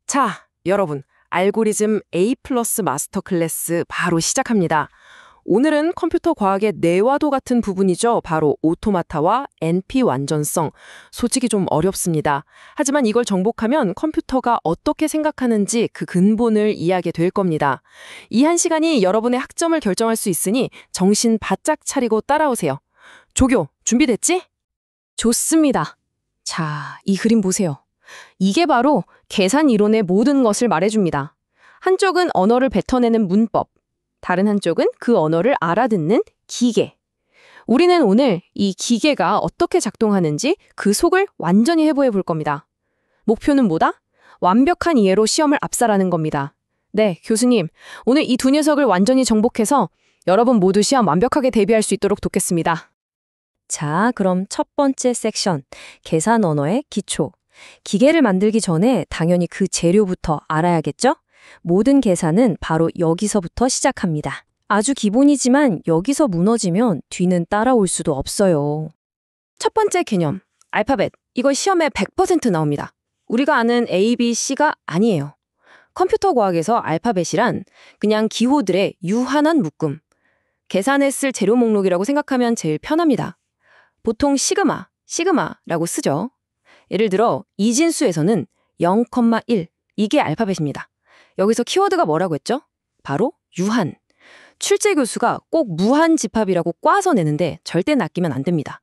자, 여러분, 알고리즘 A 플러스 마스터 클래스 바로 시작합니다. 오늘은 컴퓨터 과학의 내와도 같은 부분이죠. 바로 오토마타와 NP 완전성. 솔직히 좀 어렵습니다. 하지만 이걸 정복하면 컴퓨터가 어떻게 생각하는지 그 근본을 이해하게 될 겁니다. 이 한 시간이 여러분의 학점을 결정할 수 있으니 정신 바짝 차리고 따라오세요. 조교, 준비됐지? 좋습니다. 자, 이 그림 보세요. 이게 바로 계산 이론의 모든 것을 말해줍니다. 한쪽은 언어를 뱉어내는 문법, 다른 한쪽은 그 언어를 알아듣는 기계. 우리는 오늘 이 기계가 어떻게 작동하는지 그 속을 완전히 해부해 볼 겁니다. 목표는 뭐다? 완벽한 이해로 시험을 압살하는 겁니다. 네, 교수님. 오늘 이 두 녀석을 완전히 정복해서 여러분 모두 시험 완벽하게 대비할 수 있도록 돕겠습니다. 자, 그럼 첫 번째 섹션, 계산 언어의 기초. 기계를 만들기 전에 당연히 그 재료부터 알아야겠죠? 모든 계산은 바로 여기서부터 시작합니다. 아주 기본이지만 여기서 무너지면 뒤는 따라올 수도 없어요. 첫 번째 개념, 알파벳. 이거 시험에 100% 나옵니다. 우리가 아는 A, B, C가 아니에요. 컴퓨터 과학에서 알파벳이란 그냥 기호들의 유한한 묶음. 계산에 쓸 재료 목록이라고 생각하면 제일 편합니다. 보통 시그마라고 쓰죠. 예를 들어 이진수에서는 0,1 이게 알파벳입니다. 여기서 키워드가 뭐라고 했죠? 바로 유한. 출제 교수가 꼭 무한 집합이라고 꽈서 내는데 절대 낚이면 안 됩니다.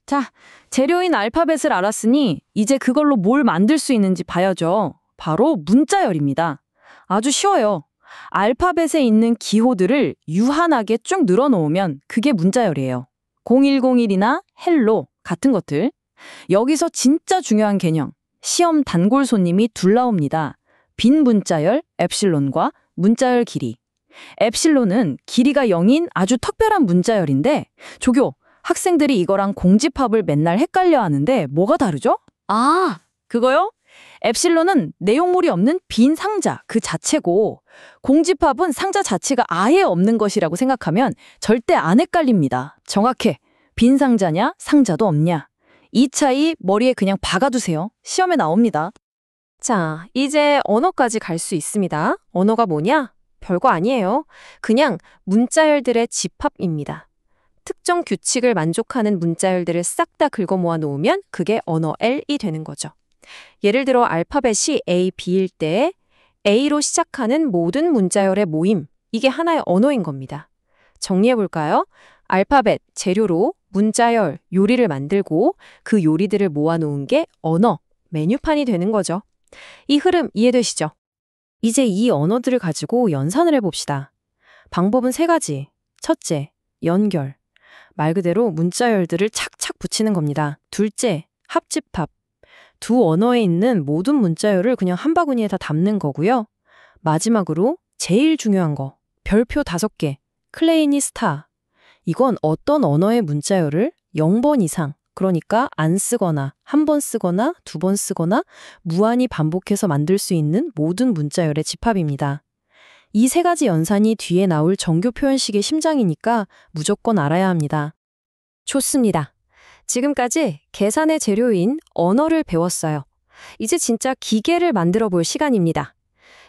자, 재료인 알파벳을 알았으니 이제 그걸로 뭘 만들 수 있는지 봐야죠. 바로 문자열입니다. 아주 쉬워요. 알파벳에 있는 기호들을 유한하게 쭉 늘어놓으면 그게 문자열이에요. 0101이나 헬로 같은 것들. 여기서 진짜 중요한 개념, 시험 단골 손님이 둘 나옵니다. 빈 문자열 엡실론과 문자열 길이. 엡실론은 길이가 0인 아주 특별한 문자열인데 조교, 학생들이 이거랑 공집합을 맨날 헷갈려 하는데 뭐가 다르죠? 아, 그거요? 엡실론은 내용물이 없는 빈 상자 그 자체고 공집합은 상자 자체가 아예 없는 것이라고 생각하면 절대 안 헷갈립니다. 정확해. 빈 상자냐 상자도 없냐. 이 차이 머리에 그냥 박아두세요. 시험에 나옵니다. 자, 이제 언어까지 갈 수 있습니다. 언어가 뭐냐? 별거 아니에요. 그냥 문자열들의 집합입니다. 특정 규칙을 만족하는 문자열들을 싹 다 긁어 모아 놓으면 그게 언어 L이 되는 거죠. 예를 들어 알파벳이 A, B일 때 A로 시작하는 모든 문자열의 모임, 이게 하나의 언어인 겁니다. 정리해볼까요? 알파벳, 재료로 문자열, 요리를 만들고 그 요리들을 모아놓은 게 언어, 메뉴판이 되는 거죠. 이 흐름 이해되시죠? 이제 이 언어들을 가지고 연산을 해봅시다. 방법은 세 가지. 첫째, 연결. 말 그대로 문자열들을 착착 붙이는 겁니다. 둘째, 합집합. 두 언어에 있는 모든 문자열을 그냥 한 바구니에 다 담는 거고요. 마지막으로 제일 중요한 거, 별표 5개, 클레이니 스타. 이건 어떤 언어의 문자열을 0번 이상, 그러니까 안 쓰거나, 한 번 쓰거나, 두 번 쓰거나, 무한히 반복해서 만들 수 있는 모든 문자열의 집합입니다. 이 세 가지 연산이 뒤에 나올 정교 표현식의 심장이니까 무조건 알아야 합니다. 좋습니다. 지금까지 계산의 재료인 언어를 배웠어요. 이제 진짜 기계를 만들어 볼 시간입니다.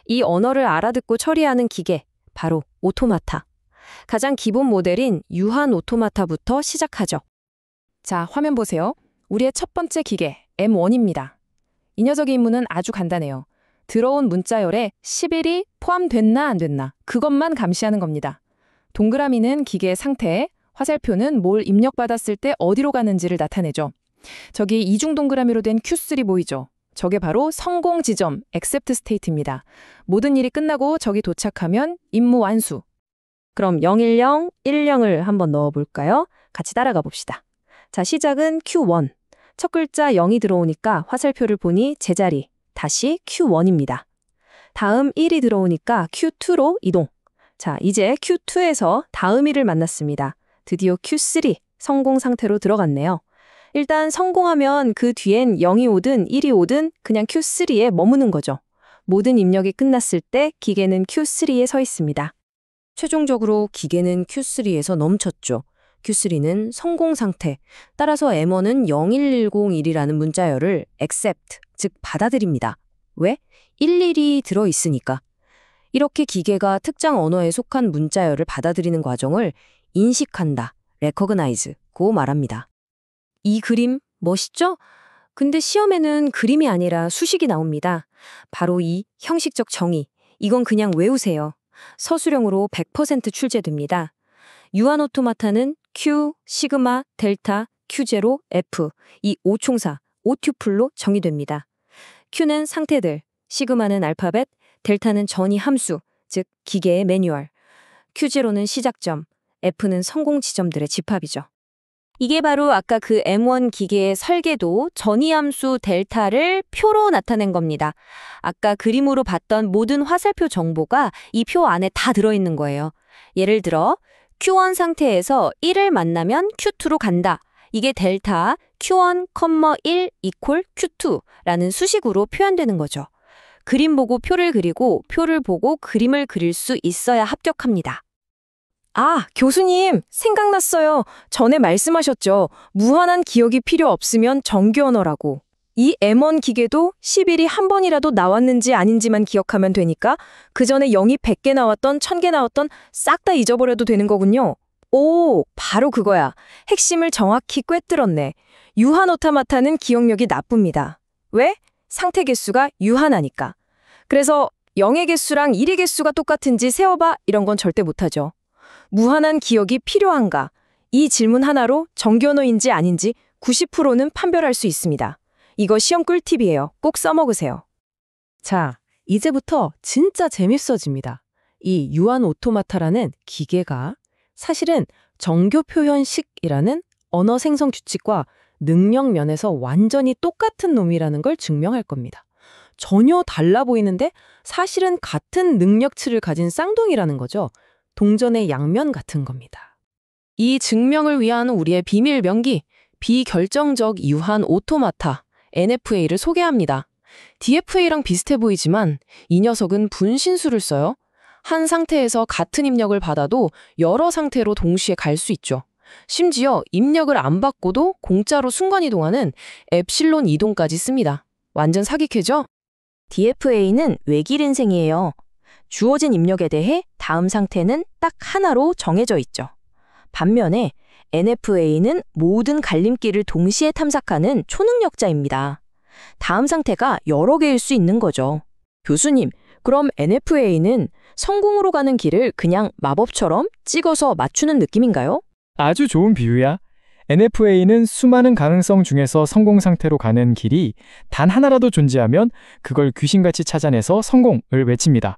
이 언어를 알아듣고 처리하는 기계, 바로 오토마타. 가장 기본 모델인 유한 오토마타부터 시작하죠. 자, 화면 보세요. 우리의 첫 번째 기계, M1입니다. 이 녀석의 임무는 아주 간단해요. 들어온 문자열에 11이 포함됐나 안 됐나, 그것만 감시하는 겁니다. 동그라미는 기계의 상태, 화살표는 뭘 입력받았을 때 어디로 가는지를 나타내죠. 저기 이중 동그라미로 된 Q3 보이죠? 저게 바로 성공 지점, accept state입니다. 모든 일이 끝나고 저기 도착하면 임무 완수. 그럼 010, 10을 한번 넣어볼까요? 같이 따라가 봅시다. 자, 시작은 Q1. 첫 글자 0이 들어오니까 화살표를 보니 제자리, 다시 Q1입니다. 다음 1이 들어오니까 Q2로 이동. 자, 이제 Q2에서 다음 1을 만났습니다. 드디어 Q3, 성공 상태로 들어갔네요. 일단 성공하면 그 뒤엔 0이 오든 1이 오든 그냥 Q3에 머무는 거죠. 모든 입력이 끝났을 때 기계는 Q3에 서 있습니다. 최종적으로 기계는 Q3에서 멈췄죠. Q3는 성공 상태. 따라서 M1은 01101이라는 문자열을 accept, 즉 받아들입니다. 왜? 일일이 들어있으니까. 이렇게 기계가 특정 언어에 속한 문자열을 받아들이는 과정을 인식한다, recognize고 말합니다. 이 그림 멋있죠? 근데 시험에는 그림이 아니라 수식이 나옵니다. 바로 이 형식적 정의. 이건 그냥 외우세요. 서술형으로 100% 출제됩니다. 유한 오토마타는 Q, 시그마, 델타, Q0, F 이 5총사, 5튜플로 정의됩니다. Q는 상태들, 시그마는 알파벳, 델타는 전이 함수, 즉 기계의 매뉴얼, Q0는 시작점, F는 성공 지점들의 집합이죠. 이게 바로 아까 그 M1 기계의 설계도 전이함수 델타를 표로 나타낸 겁니다. 아까 그림으로 봤던 모든 화살표 정보가 이 표 안에 다 들어있는 거예요. 예를 들어 Q1 상태에서 1을 만나면 Q2로 간다. 이게 델타 Q1, 1 equal Q2라는 수식으로 표현되는 거죠. 그림 보고 표를 그리고 표를 보고 그림을 그릴 수 있어야 합격합니다. 아, 교수님, 생각났어요. 전에 말씀하셨죠. 무한한 기억이 필요 없으면 정규 언어라고. 이 M1 기계도 11이 한 번이라도 나왔는지 아닌지만 기억하면 되니까 그 전에 0이 100개 나왔던 1000개 나왔던 싹 다 잊어버려도 되는 거군요. 오, 바로 그거야. 핵심을 정확히 꿰뚫었네. 유한 오토마타는 기억력이 나쁩니다. 왜? 상태 개수가 유한하니까. 그래서 0의 개수랑 1의 개수가 똑같은지 세어봐 이런 건 절대 못하죠. 무한한 기억이 필요한가? 이 질문 하나로 정규 언어인지 아닌지 90%는 판별할 수 있습니다. 이거 시험 꿀팁이에요. 꼭 써먹으세요. 자, 이제부터 진짜 재밌어집니다. 이 유한 오토마타라는 기계가 사실은 정교 표현식이라는 언어 생성 규칙과 능력 면에서 완전히 똑같은 놈이라는 걸 증명할 겁니다. 전혀 달라 보이는데 사실은 같은 능력치를 가진 쌍둥이라는 거죠. 동전의 양면 같은 겁니다. 이 증명을 위한 우리의 비밀 명기, 비결정적 유한 오토마타, NFA를 소개합니다. DFA랑 비슷해 보이지만 이 녀석은 분신수를 써요. 한 상태에서 같은 입력을 받아도 여러 상태로 동시에 갈 수 있죠. 심지어 입력을 안 받고도 공짜로 순간이동하는 엡실론 이동까지 씁니다. 완전 사기캐죠? DFA는 외길 인생이에요. 주어진 입력에 대해 다음 상태는 딱 하나로 정해져 있죠. 반면에 NFA는 모든 갈림길을 동시에 탐색하는 초능력자입니다. 다음 상태가 여러 개일 수 있는 거죠. 교수님, 그럼 NFA는 성공으로 가는 길을 그냥 마법처럼 찍어서 맞추는 느낌인가요? 아주 좋은 비유야. NFA는 수많은 가능성 중에서 성공 상태로 가는 길이 단 하나라도 존재하면 그걸 귀신같이 찾아내서 성공을 외칩니다.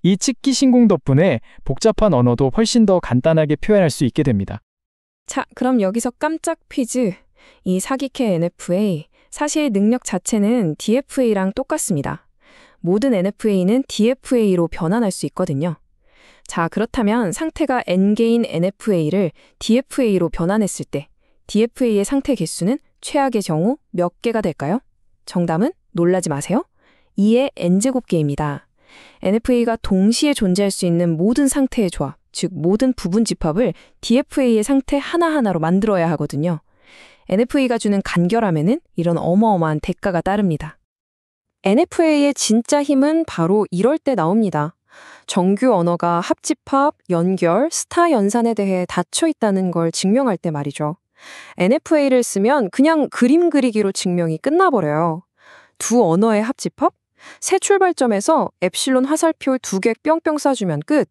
이 찍기 신공 덕분에 복잡한 언어도 훨씬 더 간단하게 표현할 수 있게 됩니다. 자, 그럼 여기서 깜짝 퀴즈. 이 사기캐 NFA, 사실 능력 자체는 DFA랑 똑같습니다. 모든 NFA는 DFA로 변환할 수 있거든요. 자, 그렇다면 상태가 N개인 NFA를 DFA로 변환했을 때 DFA의 상태 개수는 최악의 경우 몇 개가 될까요? 정답은 놀라지 마세요. 2의 N제곱개입니다. NFA가 동시에 존재할 수 있는 모든 상태의 조합, 즉 모든 부분 집합을 DFA의 상태 하나하나로 만들어야 하거든요. NFA가 주는 간결함에는 이런 어마어마한 대가가 따릅니다. NFA의 진짜 힘은 바로 이럴 때 나옵니다. 정규 언어가 합집합, 연결, 스타 연산에 대해 닫혀 있다는 걸 증명할 때 말이죠. NFA를 쓰면 그냥 그림 그리기로 증명이 끝나버려요. 두 언어의 합집합? 새 출발점에서 엡실론 화살표 2개 뿅뿅 쏴주면 끝.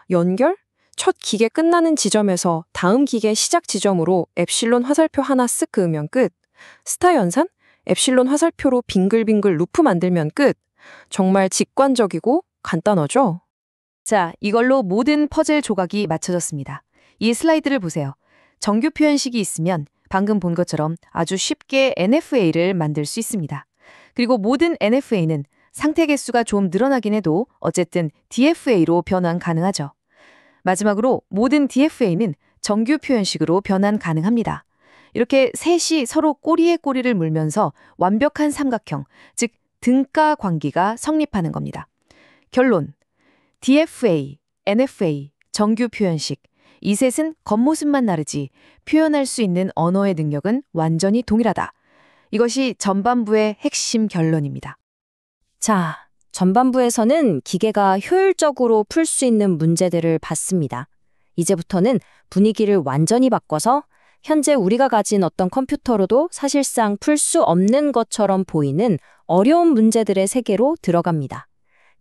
연결? 첫 기계 끝나는 지점에서 다음 기계 시작 지점으로 엡실론 화살표 하나 쓱 그으면 끝. 스타 연산? 엡실론 화살표로 빙글빙글 루프 만들면 끝. 정말 직관적이고 간단하죠? 자, 이걸로 모든 퍼즐 조각이 맞춰졌습니다. 이 슬라이드를 보세요. 정규 표현식이 있으면 방금 본 것처럼 아주 쉽게 NFA를 만들 수 있습니다. 그리고 모든 NFA는 상태 개수가 좀 늘어나긴 해도 어쨌든 DFA로 변환 가능하죠. 마지막으로 모든 DFA는 정규 표현식으로 변환 가능합니다. 이렇게 셋이 서로 꼬리에 꼬리를 물면서 완벽한 삼각형, 즉 등가 관계가 성립하는 겁니다. 결론, DFA, NFA, 정규 표현식, 이 셋은 겉모습만 다르지 표현할 수 있는 언어의 능력은 완전히 동일하다. 이것이 전반부의 핵심 결론입니다. 자, 전반부에서는 기계가 효율적으로 풀 수 있는 문제들을 봤습니다. 이제부터는 분위기를 완전히 바꿔서 현재 우리가 가진 어떤 컴퓨터로도 사실상 풀 수 없는 것처럼 보이는 어려운 문제들의 세계로 들어갑니다.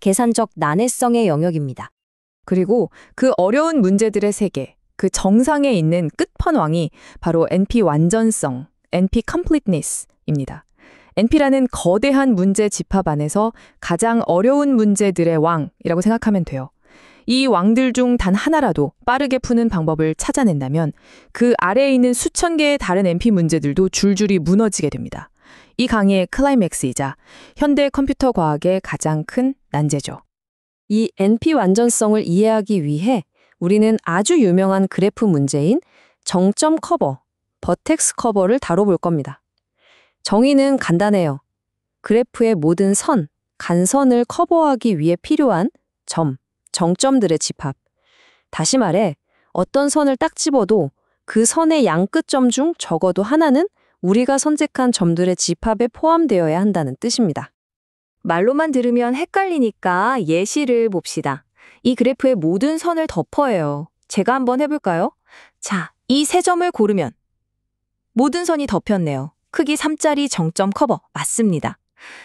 계산적 난해성의 영역입니다. 그리고 그 어려운 문제들의 세계, 그 정상에 있는 끝판왕이 바로 NP 완전성, NP completeness입니다. NP라는 거대한 문제 집합 안에서 가장 어려운 문제들의 왕이라고 생각하면 돼요. 이 왕들 중 단 하나라도 빠르게 푸는 방법을 찾아낸다면 그 아래에 있는 수천 개의 다른 NP 문제들도 줄줄이 무너지게 됩니다. 이 강의의 클라이맥스이자 현대 컴퓨터 과학의 가장 큰 난제죠. 이 NP 완전성을 이해하기 위해 우리는 아주 유명한 그래프 문제인 정점 커버, 버텍스 커버를 다뤄볼 겁니다. 정의는 간단해요. 그래프의 모든 선, 간선을 커버하기 위해 필요한 점, 정점들의 집합. 다시 말해, 어떤 선을 딱 집어도 그 선의 양끝점 중 적어도 하나는 우리가 선택한 점들의 집합에 포함되어야 한다는 뜻입니다. 말로만 들으면 헷갈리니까 예시를 봅시다. 이 그래프의 모든 선을 덮어요. 제가 한번 해볼까요? 자, 이 세 점을 고르면 모든 선이 덮였네요. 크기 3짜리 정점 커버 맞습니다.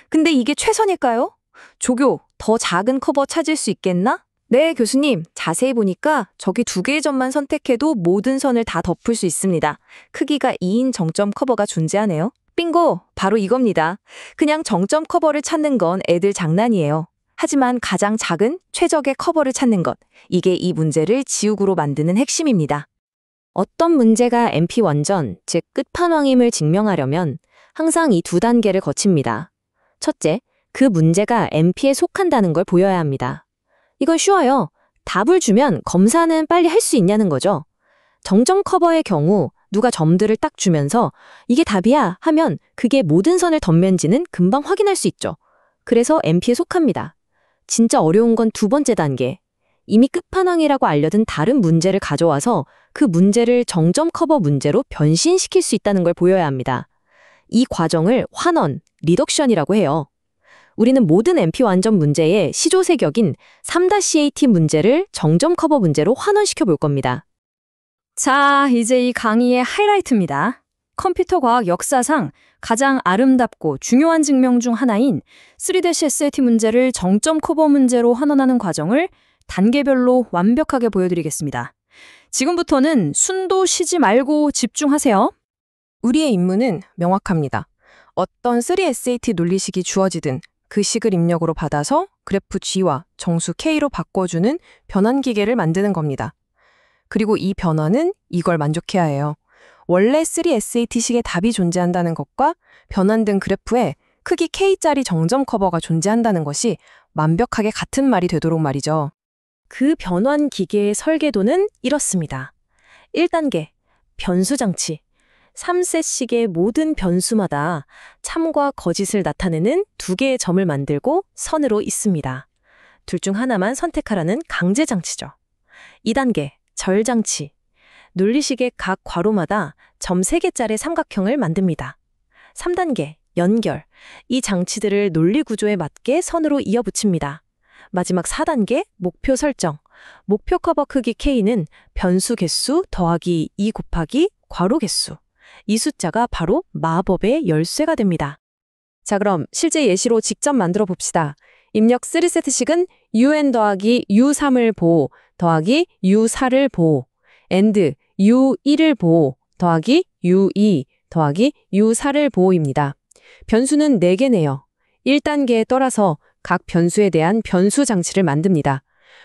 근데 이게 최선일까요? 조교, 더 작은 커버 찾을 수 있겠나? 네, 교수님. 자세히 보니까 저기 2개의 점만 선택해도 모든 선을 다 덮을 수 있습니다. 크기가 2인 정점 커버가 존재하네요. 빙고! 바로 이겁니다. 그냥 정점 커버를 찾는 건 애들 장난이에요. 하지만 가장 작은 최적의 커버를 찾는 것, 이게 이 문제를 지우개로 만드는 핵심입니다. 어떤 문제가 NP 완전, 즉 끝판왕임을 증명하려면 항상 이 2단계를 거칩니다. 첫째, 그 문제가 NP에 속한다는 걸 보여야 합니다. 이건 쉬워요. 답을 주면 검사는 빨리 할 수 있냐는 거죠. 정점 커버의 경우 누가 점들을 딱 주면서 이게 답이야 하면 그게 모든 선을 덮는지는 금방 확인할 수 있죠. 그래서 NP에 속합니다. 진짜 어려운 건 2번째 단계. 이미 끝판왕이라고 알려진 다른 문제를 가져와서 그 문제를 정점 커버 문제로 변신시킬 수 있다는 걸 보여야 합니다. 이 과정을 환원, 리덕션이라고 해요. 우리는 모든 NP 완전 문제의 시조세격인 3-AT 문제를 정점 커버 문제로 환원시켜 볼 겁니다. 자, 이제 이 강의의 하이라이트입니다. 컴퓨터 과학 역사상 가장 아름답고 중요한 증명 중 하나인 3-SAT 문제를 정점 커버 문제로 환원하는 과정을 단계별로 완벽하게 보여드리겠습니다. 지금부터는 숨도 쉬지 말고 집중하세요. 우리의 임무는 명확합니다. 어떤 3SAT 논리식이 주어지든 그 식을 입력으로 받아서 그래프 G와 정수 K로 바꿔주는 변환 기계를 만드는 겁니다. 그리고 이 변환은 이걸 만족해야 해요. 원래 3SAT식의 답이 존재한다는 것과 변환된 그래프에 크기 K짜리 정점 커버가 존재한다는 것이 완벽하게 같은 말이 되도록 말이죠. 그 변환 기계의 설계도는 이렇습니다. 1단계, 변수장치. 3셋씩의 모든 변수마다 참과 거짓을 나타내는 2개의 점을 만들고 선으로 잇습니다. 둘 중 하나만 선택하라는 강제장치죠. 2단계, 절장치. 논리식의 각 괄호마다 점 3개짜리 삼각형을 만듭니다. 3단계, 연결. 이 장치들을 논리 구조에 맞게 선으로 이어붙입니다. 마지막 4단계, 목표 설정. 목표 커버 크기 K는 변수 개수 더하기 2 곱하기 괄호 개수. 이 숫자가 바로 마법의 열쇠가 됩니다. 자, 그럼 실제 예시로 직접 만들어 봅시다. 입력 3세트식은 UN 더하기 U3을 보호 더하기 U4를 보호 and U1을 보호 더하기 U2 더하기 U4를 보호입니다. 변수는 4개네요. 1단계에 따라서 각 변수에 대한 변수 장치를 만듭니다.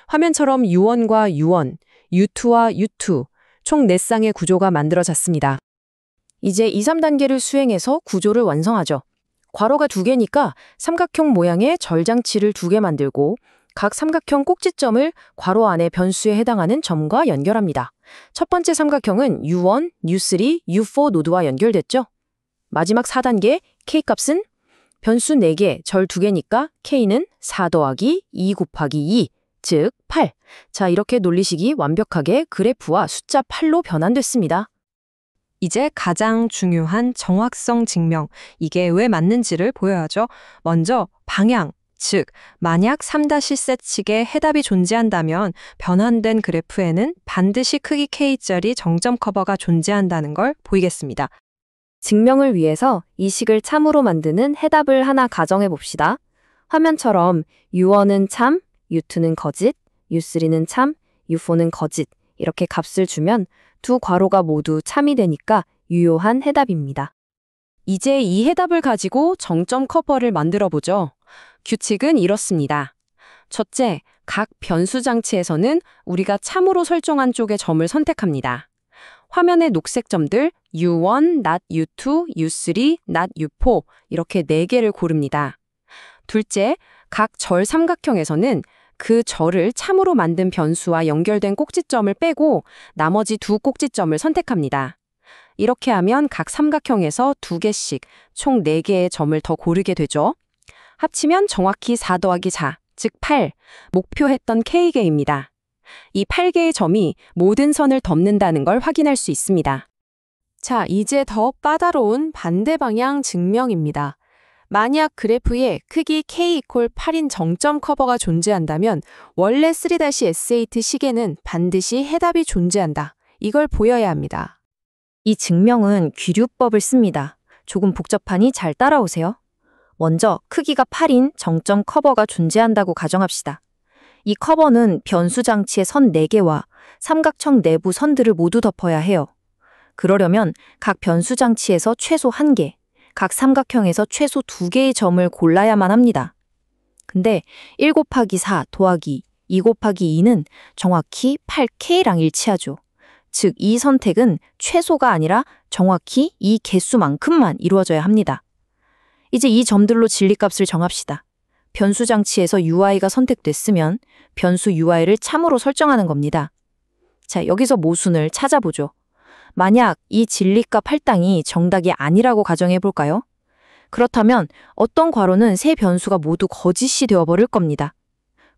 화면처럼 U1과 U1, U2와 U2, 총 4쌍의 구조가 만들어졌습니다. 이제 2, 3단계를 수행해서 구조를 완성하죠. 괄호가 2개니까 삼각형 모양의 절장치를 2개 만들고 각 삼각형 꼭지점을 괄호 안의 변수에 해당하는 점과 연결합니다. 첫 번째 삼각형은 U1, U3, U4 노드와 연결됐죠. 마지막 4단계 K값은 변수 4개, 절 2개니까 K는 4 더하기 2 곱하기 2, 즉 8. 자, 이렇게 논리식이 완벽하게 그래프와 숫자 8로 변환됐습니다. 이제 가장 중요한 정확성 증명, 이게 왜 맞는지를 보여야죠. 먼저 방향, 즉, 만약 3-셋식의 해답이 존재한다면 변환된 그래프에는 반드시 크기 K짜리 정점 커버가 존재한다는 걸 보이겠습니다. 증명을 위해서 이 식을 참으로 만드는 해답을 하나 가정해 봅시다. 화면처럼 U1은 참, U2는 거짓, U3는 참, U4는 거짓 이렇게 값을 주면 두 괄호가 모두 참이 되니까 유효한 해답입니다. 이제 이 해답을 가지고 정점 커버를 만들어 보죠. 규칙은 이렇습니다. 첫째, 각 변수 장치에서는 우리가 참으로 설정한 쪽의 점을 선택합니다. 화면의 녹색 점들 U1, not U2, U3, not U4 이렇게 4개를 고릅니다. 둘째, 각 절 삼각형에서는 그 절을 참으로 만든 변수와 연결된 꼭지점을 빼고 나머지 두 꼭지점을 선택합니다. 이렇게 하면 각 삼각형에서 2개씩 총 4개의 점을 더 고르게 되죠. 합치면 정확히 4 더하기 4, 즉 8, 목표했던 K개입니다. 이 8개의 점이 모든 선을 덮는다는 걸 확인할 수 있습니다. 자, 이제 더 까다로운 반대 방향 증명입니다. 만약 그래프에 크기 K=8인 정점 커버가 존재한다면 원래 3-S8 식에는 반드시 해답이 존재한다. 이걸 보여야 합니다. 이 증명은 귀류법을 씁니다. 조금 복잡하니 잘 따라오세요. 먼저 크기가 8인 정점 커버가 존재한다고 가정합시다. 이 커버는 변수 장치의 선 4개와 삼각형 내부 선들을 모두 덮어야 해요. 그러려면 각 변수 장치에서 최소 1개, 각 삼각형에서 최소 2개의 점을 골라야만 합니다. 근데 1 곱하기 4 더하기 2 곱하기 2는 정확히 8K랑 일치하죠. 즉, 이 선택은 최소가 아니라 정확히 이 개수만큼만 이루어져야 합니다. 이제 이 점들로 진리값을 정합시다. 변수 장치에서 UI가 선택됐으면 변수 UI를 참으로 설정하는 겁니다. 자, 여기서 모순을 찾아보죠. 만약 이 진리값 할당이 정답이 아니라고 가정해 볼까요? 그렇다면 어떤 괄호는 세 변수가 모두 거짓이 되어버릴 겁니다.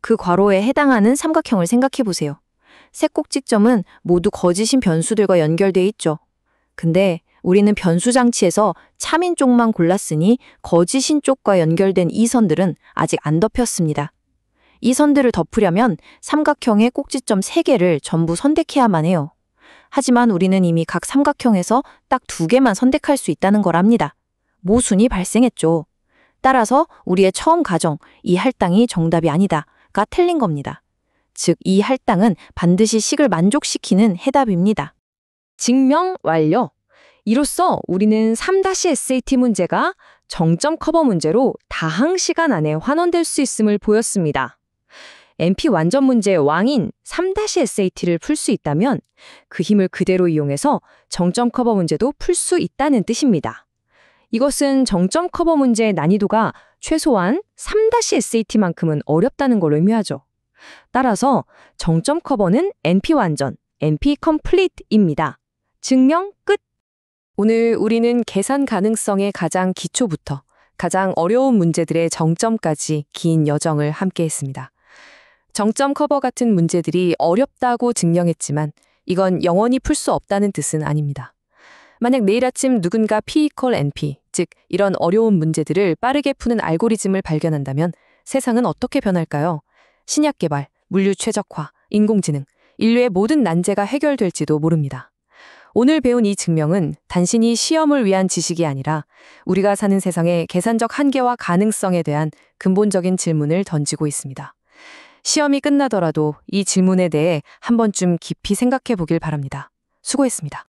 그 괄호에 해당하는 삼각형을 생각해 보세요. 세 꼭지점은 모두 거짓인 변수들과 연결되어 있죠. 근데 우리는 변수 장치에서 참인 쪽만 골랐으니 거짓인 쪽과 연결된 이 선들은 아직 안 덮였습니다. 이 선들을 덮으려면 삼각형의 꼭지점 3개를 전부 선택해야만 해요. 하지만 우리는 이미 각 삼각형에서 딱 2개만 선택할 수 있다는 걸 압니다. 모순이 발생했죠. 따라서 우리의 처음 가정, 이 할당이 정답이 아니다가 틀린 겁니다. 즉, 이 할당은 반드시 식을 만족시키는 해답입니다. 증명 완료! 이로써 우리는 3-SAT 문제가 정점 커버 문제로 다항 시간 안에 환원될 수 있음을 보였습니다. NP 완전 문제의 왕인 3-SAT를 풀 수 있다면 그 힘을 그대로 이용해서 정점 커버 문제도 풀 수 있다는 뜻입니다. 이것은 정점 커버 문제의 난이도가 최소한 3-SAT만큼은 어렵다는 걸 의미하죠. 따라서 정점 커버는 NP 완전, NP 컴플리트입니다. 증명 끝! 오늘 우리는 계산 가능성의 가장 기초부터 가장 어려운 문제들의 정점까지 긴 여정을 함께 했습니다. 정점 커버 같은 문제들이 어렵다고 증명했지만 이건 영원히 풀 수 없다는 뜻은 아닙니다. 만약 내일 아침 누군가 P=NP, 즉 이런 어려운 문제들을 빠르게 푸는 알고리즘을 발견한다면 세상은 어떻게 변할까요? 신약 개발, 물류 최적화, 인공지능, 인류의 모든 난제가 해결될지도 모릅니다. 오늘 배운 이 증명은 단순히 시험을 위한 지식이 아니라 우리가 사는 세상의 계산적 한계와 가능성에 대한 근본적인 질문을 던지고 있습니다. 시험이 끝나더라도 이 질문에 대해 한 번쯤 깊이 생각해 보길 바랍니다. 수고했습니다.